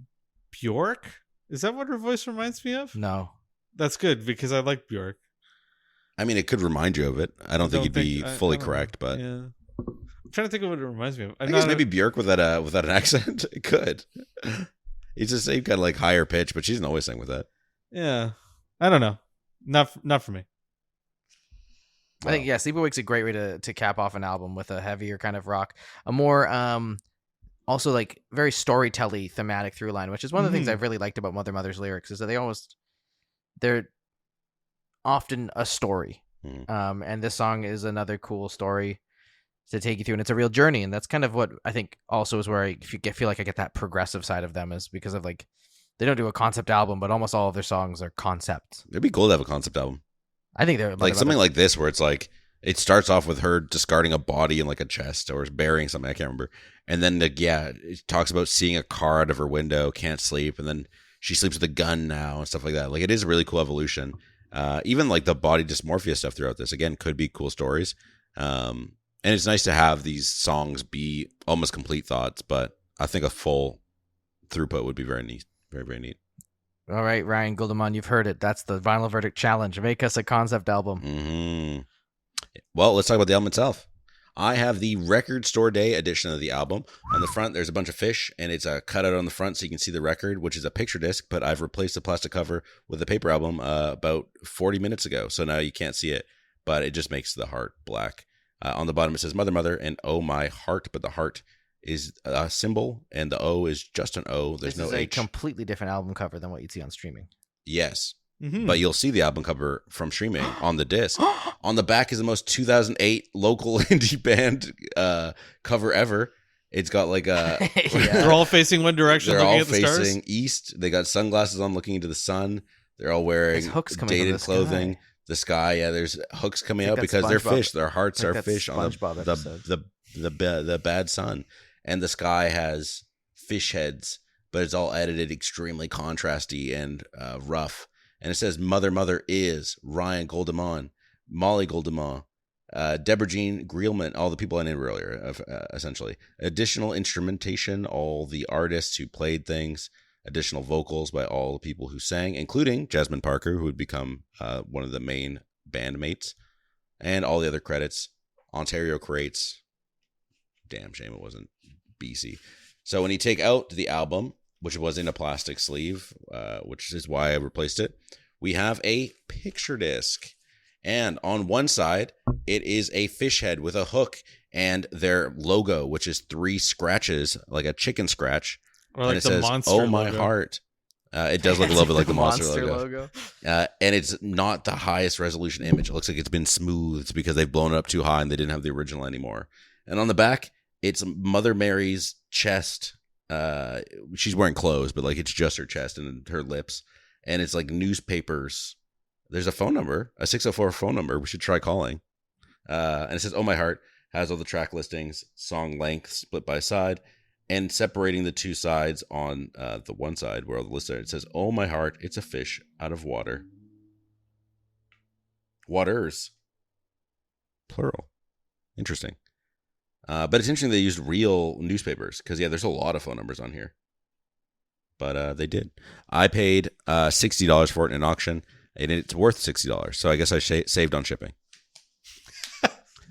Bjork? Is that what her voice reminds me of? No. That's good because I like Bjork. I mean, it could remind you of it. I don't think you'd be fully correct, but yeah. I'm trying to think of what it reminds me of. I guess maybe Bjork without an accent. It could. It's the same kind of like higher pitch, but she doesn't always sing with that. Yeah, I don't know. Not for me. I think Sleepaway's a great way to cap off an album with a heavier kind of rock, a more also like very storytelling thematic through line, which is one of the things I've really liked about Mother's lyrics is that they're often a story. And this song is another cool story to take you through, and it's a real journey, and that's kind of what I think also is where I feel like I get that progressive side of them is because of like they don't do a concept album, but almost all of their songs are concepts. It'd be cool to have a concept album. I think they're like something like this where it's like it starts off with her discarding a body in like a chest or burying something, I can't remember, and then it talks about seeing a car out of her window, can't sleep, and then she sleeps with a gun now and stuff like that. Like it is a really cool evolution. Even like the body dysmorphia stuff throughout this again could be cool stories. And it's nice to have these songs be almost complete thoughts, but I think a full throughput would be very neat. Very, very neat. All right, Ryan Guldaman, you've heard it. That's the Vinyl Verdict Challenge. Make us a concept album. Mm-hmm. Well, let's talk about the album itself. I have the Record Store Day edition of the album. On the front, there's a bunch of fish, and it's a cutout on the front so you can see the record, which is a picture disc, but I've replaced the plastic cover with a paper album about 40 minutes ago, so now you can't see it, but it just makes the heart black. On the bottom, it says Mother, Mother, and Oh My Heart, but the heart is a symbol, and the O is just an O. There's no H. This is a completely different album cover than what you'd see on streaming. Yes. But you'll see the album cover from streaming on the disc. On the back is the most 2008 local indie band cover ever. It's got like a... They're all facing one direction. They're all at the facing stars? east. They got sunglasses on looking into the sun. They're all wearing dated clothing. The sky, yeah, there's hooks coming out because they're fish. Their hearts are fish on the bad sun. And the sky has fish heads, but it's all edited extremely contrasty and rough. And it says Mother, Mother is Ryan Guldaman, Molly Guldaman, Deborah Jean Greelman, all the people I named earlier, essentially. Additional instrumentation, all the artists who played things, additional vocals by all the people who sang, including Jasmine Parker, who would become one of the main bandmates, and all the other credits. Ontario Crates. Damn shame it wasn't BC. So when you take out the album, which was in a plastic sleeve, which is why I replaced it, we have a picture disc. And on one side, it is a fish head with a hook and their logo, which is 3 scratches, like a chicken scratch. Or like and it the says, Monster Oh My logo. Heart. It does look a little bit like the Monster logo. And it's not the highest resolution image. It looks like it's been smoothed because they've blown it up too high and they didn't have the original anymore. And on the back, it's Mother Mary's chest. She's wearing clothes, but like it's just her chest and her lips. And it's like newspapers. There's a phone number, a 604 phone number. We should try calling. And it says, Oh My Heart, has all the track listings, song length split by side, and separating the two sides on the one side where all the lists are. It says, Oh My Heart, it's a fish out of water. Waters. Plural. Interesting. But it's interesting they used real newspapers because, yeah, there's a lot of phone numbers on here. But they did. I paid $60 for it in an auction, and it's worth $60. So I guess I saved on shipping.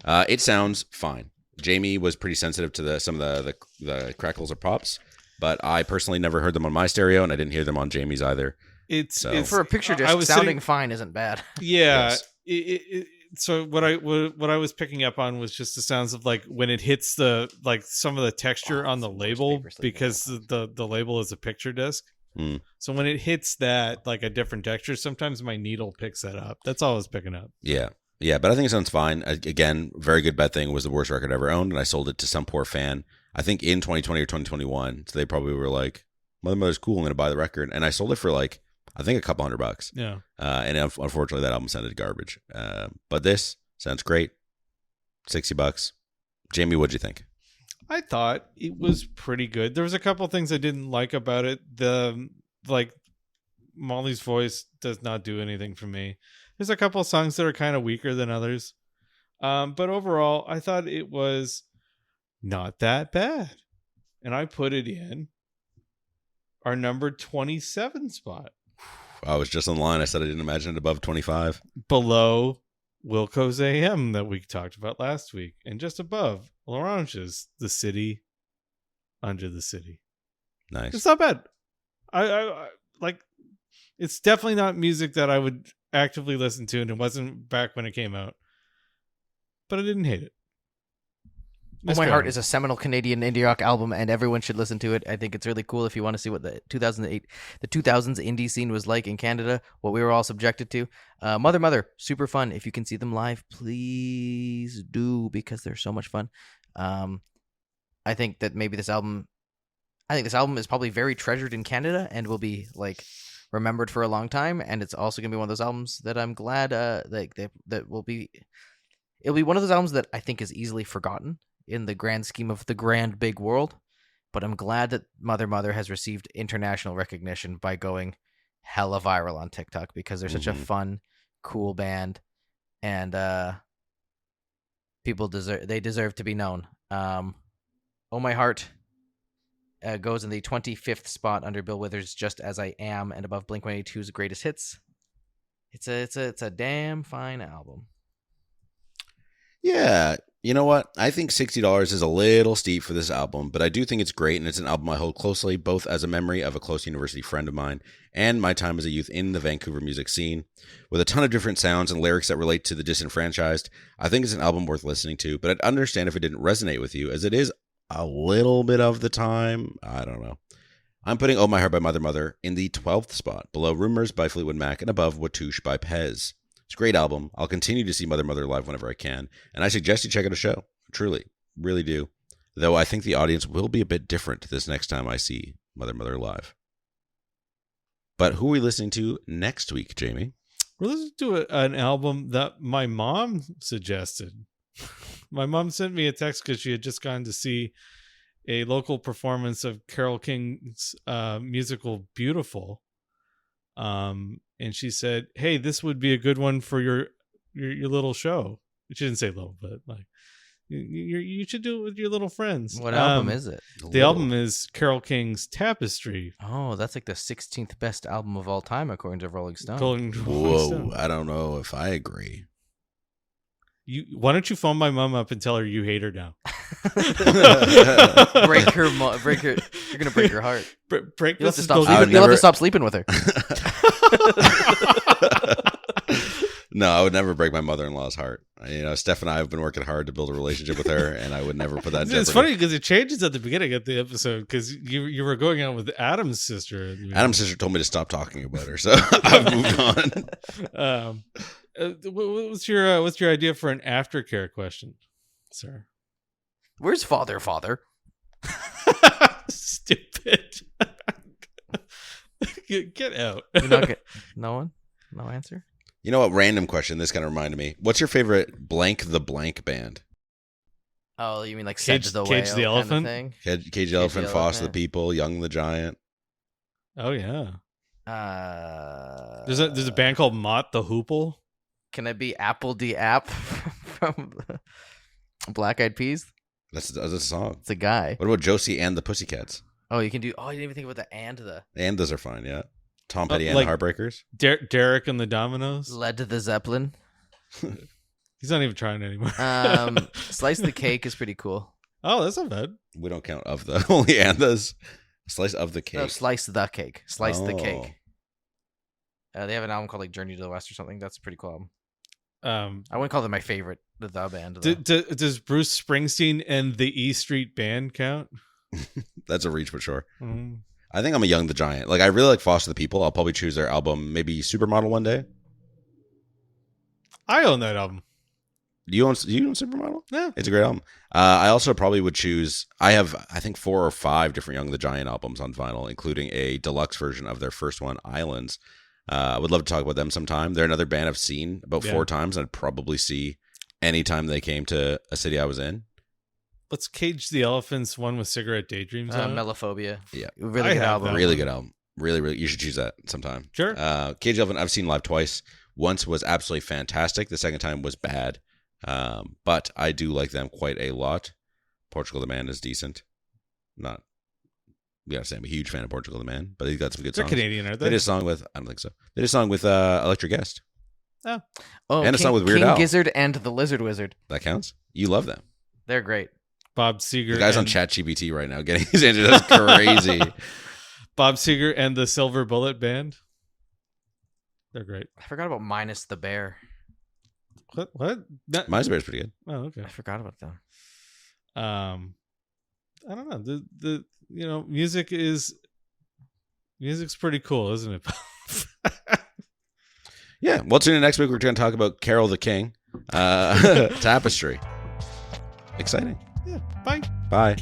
It sounds fine. Jamie was pretty sensitive to some of the crackles or pops, but I personally never heard them on my stereo, and I didn't hear them on Jamie's either. It's For a picture disc, I was sounding sitting- fine isn't bad. Yeah. Yes. So what I was picking up on was just the sounds of like when it hits the like some of the texture on the it's label paper sleeve because the label is a picture disc. Mm. So when it hits that like a different texture, sometimes my needle picks that up. That's all I was picking up. Yeah. Yeah, but I think it sounds fine. Again, Very Good Bad Thing was the worst record I ever owned, and I sold it to some poor fan, I think in 2020 or 2021. So they probably were like, Mother's cool, I'm going to buy the record. And I sold it for like, I think a couple $100. Yeah. And unfortunately, that album sounded garbage. But this sounds great. $60. Jamie, what'd you think? I thought it was pretty good. There was a couple things I didn't like about it. The like Molly's voice does not do anything for me. There's a couple of songs that are kind of weaker than others. But overall, I thought it was not that bad. And I put it in our number 27 spot. I was just on the line. I said I didn't imagine it above 25. Below Wilco's AM that we talked about last week. And just above L'Orange's The City Under the City. Nice. It's not bad. I like. It's definitely not music that I would actively listen to, and it wasn't back when it came out. But I didn't hate it. Oh My Heart is a seminal Canadian indie rock album, and everyone should listen to it. I think it's really cool if you want to see what the 2000s indie scene was like in Canada, what we were all subjected to. Mother, super fun. If you can see them live, please do, because they're so much fun. I think that maybe this album is probably very treasured in Canada and will be like remembered for a long time. And it's also gonna be one of those albums that I'm glad that will be. It'll be one of those albums that I think is easily forgotten in the grand scheme of the grand big world, but I'm glad that Mother has received international recognition by going hella viral on TikTok, because they're such a fun, cool band, and people deserve to be known. Oh My Heart goes in the 25th spot under Bill Withers' Just As I Am, and above Blink-182's Greatest Hits. It's a damn fine album. Yeah, you know what? I think $60 is a little steep for this album, but I do think it's great, and it's an album I hold closely, both as a memory of a close university friend of mine and my time as a youth in the Vancouver music scene. With a ton of different sounds and lyrics that relate to the disenfranchised, I think it's an album worth listening to, but I'd understand if it didn't resonate with you, as it is a little bit of the time. I don't know. I'm putting Oh My Heart by Mother in the 12th spot, below Rumors by Fleetwood Mac and above Watouche by Pez. It's a great album. I'll continue to see Mother live whenever I can, and I suggest you check out a show. Truly, really do. Though I think the audience will be a bit different this next time I see Mother live. But who are we listening to next week, Jamie? We're listening to an album that my mom suggested. My mom sent me a text because she had just gone to see a local performance of Carole King's musical Beautiful. And she said, "Hey, this would be a good one for your little show." She didn't say little, but like you should do it with your little friends. What album is it? The album is Carole King's Tapestry. Oh, that's like the 16th best album of all time, according to Rolling Stone. Whoa, I don't know if I agree. Why don't you phone my mom up and tell her you hate her now? break her. You're gonna break her heart. Break You'll have this. to stop. You'll have to stop sleeping with her. No, I would never break my mother-in-law's heart. Steph and I have been working hard to build a relationship with her, and I would never put that in jeopardy. It's funny because it changes at the beginning of the episode because you were going out with Adam's sister. Adam's sister told me to stop talking about her, so I've moved on. What's your idea for an aftercare question, sir? Where's father? Stupid. Get out. No one? No answer? You know what? Random question. This kind of reminded me. What's your favorite blank the blank band? Oh, you mean like Cage Sedge the the Whale Elephant? kind of thing? Cage the Elephant, Foster the People, Young the Giant. Oh yeah. There's a band called Mott the Hoople. Can it be Apple D App from Black Eyed Peas? That's a song. It's a guy. What about Josie and the Pussycats? Oh, you can do. Oh, I didn't even think about the and the. And those are fine, yeah. Tom Petty and like the Heartbreakers. Derek and the Dominoes. Led to the Zeppelin. He's not even trying anymore. Slice the Cake is pretty cool. Oh, that's not bad. We don't count of the only and those. Slice of the cake. No, Slice the Cake. Slice the Oh. Cake. They have an album called like Journey to the West or something. That's a pretty cool album. I wouldn't call them my favorite. The band. Though. Does Bruce Springsteen and the E Street Band count? That's a reach for sure. Mm. I think I'm a Young the Giant. Like I really like Foster the People. I'll probably choose their album, maybe Supermodel one day. I own that album. Do you own Supermodel? Yeah. It's a great album. I also probably would choose. I have, I think, 4 or 5 different Young the Giant albums on vinyl, including a deluxe version of their first one, Islands. I would love to talk about them sometime. They're another band I've seen about 4 times, and I'd probably see anytime they came to a city I was in. Let's Cage the Elephant's one with Cigarette Daydreams on it. Melophobia. Yeah. Really I good have album. that. Really good album. Really, really. You should choose that sometime. Sure. Cage the Elephant, I've seen live twice. Once was absolutely fantastic. The second time was bad. But I do like them quite a lot. Portugal the Man is decent. Not, we gotta say, I'm a huge fan of Portugal the Man, but he's got some good They're songs. Canadian, aren't They they? did a song with, I don't think so. They did a song with Electric Guest. Oh, And a song with Weird King Al. Gizzard and the Lizard Wizard. That counts? You love them. They're great. Bob Seger. The guy's on and- ChatGPT right now getting his answer. That's crazy. Bob Seger and the Silver Bullet Band. They're great. I forgot about Minus the Bear. What? That- Mine's Bear's pretty good. oh, okay. I forgot about them. I don't know. The music's pretty cool, isn't it? Yeah. Well, tune in next week. We're going to talk about Carol the King. Tapestry. Exciting. Yeah. Bye. Bye.